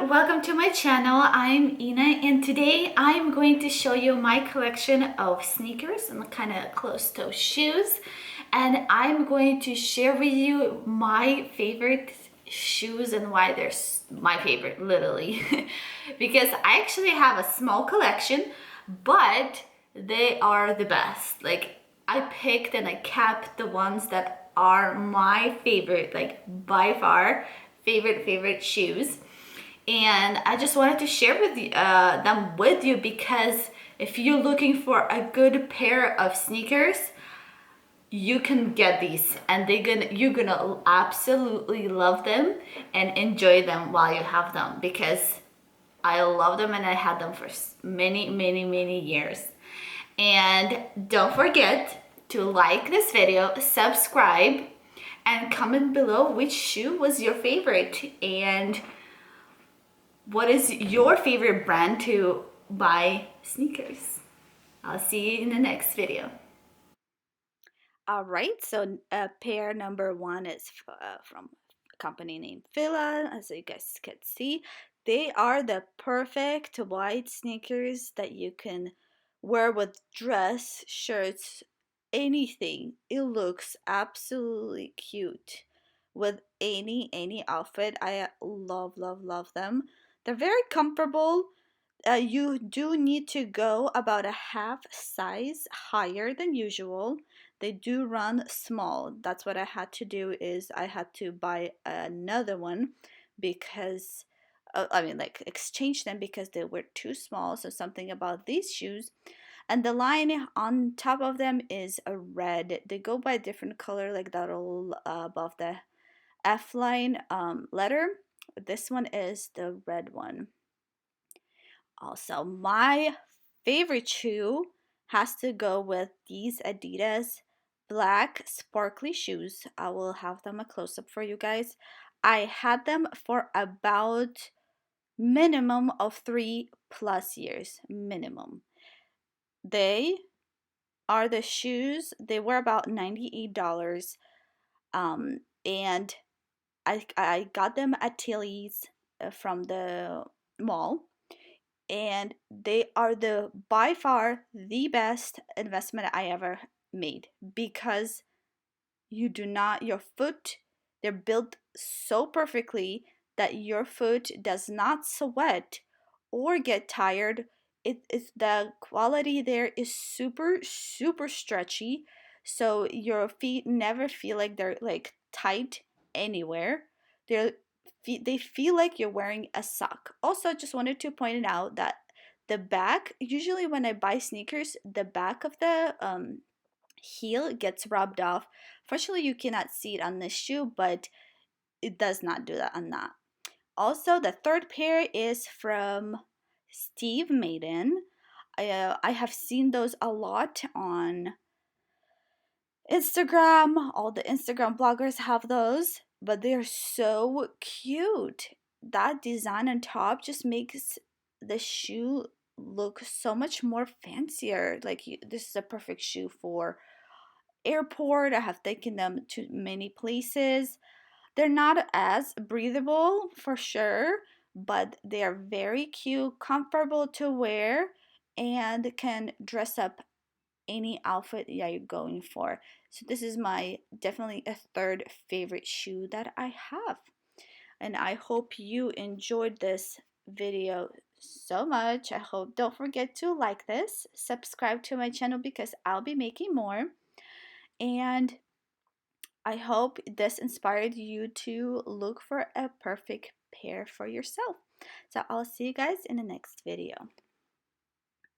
everyone, welcome to my channel. I'm Ina and today I'm going to show you my collection of sneakers and kind of closed-toe shoes, and I'm going to share with you my favorite shoes and why they're my favorite, literally. Because I actually have a small collection, but they are the best. Like, I picked and I kept the ones that are my favorite, like by far favorite shoes, and I just wanted to share with you, them with you, because if you're looking for a good pair of sneakers, you can get these, and you're gonna absolutely love them and enjoy them while you have them, because I love them and I had them for many years. And don't forget to like this video, subscribe, and comment below which shoe was your favorite and what is your favorite brand to buy sneakers. I'll see you in the next video. All right, so pair number one is from a company named FILA. As you guys can see, they are the perfect white sneakers that you can wear with dress, shirts, anything. It looks absolutely cute with any outfit. I love them. They're very comfortable. You do need to go about a half size higher than usual. They do run small. That's what I had to do, is I had to buy another one because like exchange them because they were too small. So something about these shoes, and the line on top of them is a red. They go by a different color, like that all above the F line letter. This one is the red one. Also, my favorite shoe has to go with these ADIDAS black sparkly shoes. I will have them a close-up for you guys. I had them for about minimum of 3+ years, minimum. They are the shoes. They were about $98, and I got them at Tilly's from the mall, and they are the by far the best investment I ever made, because your foot, they're built so perfectly that your foot does not sweat or get tired. It is, the quality there is super stretchy, so your feet never feel like they're like tight anywhere. They're they feel like you're wearing a sock. Also, I just wanted to point out that the back, usually when I buy sneakers, the back of the heel gets rubbed off. Fortunately, you cannot see it on this shoe, but it does not do that on that. Also, the third pair is from Steve Madden. I have seen those a lot on Instagram. All the Instagram bloggers have those, but they're so cute. That design on top just makes the shoe look so much more fancier. Like, this is a perfect shoe for airport. I have taken them to many places. They're not as breathable for sure, but they are very cute, comfortable to wear, and can dress up any outfit that you're going for. So this is my definitely a third favorite shoe that I have. And I hope you enjoyed this video so much. I hope, don't forget to like this, subscribe to my channel because I'll be making more. And I hope this inspired you to look for a perfect pair for yourself. So I'll see you guys in the next video.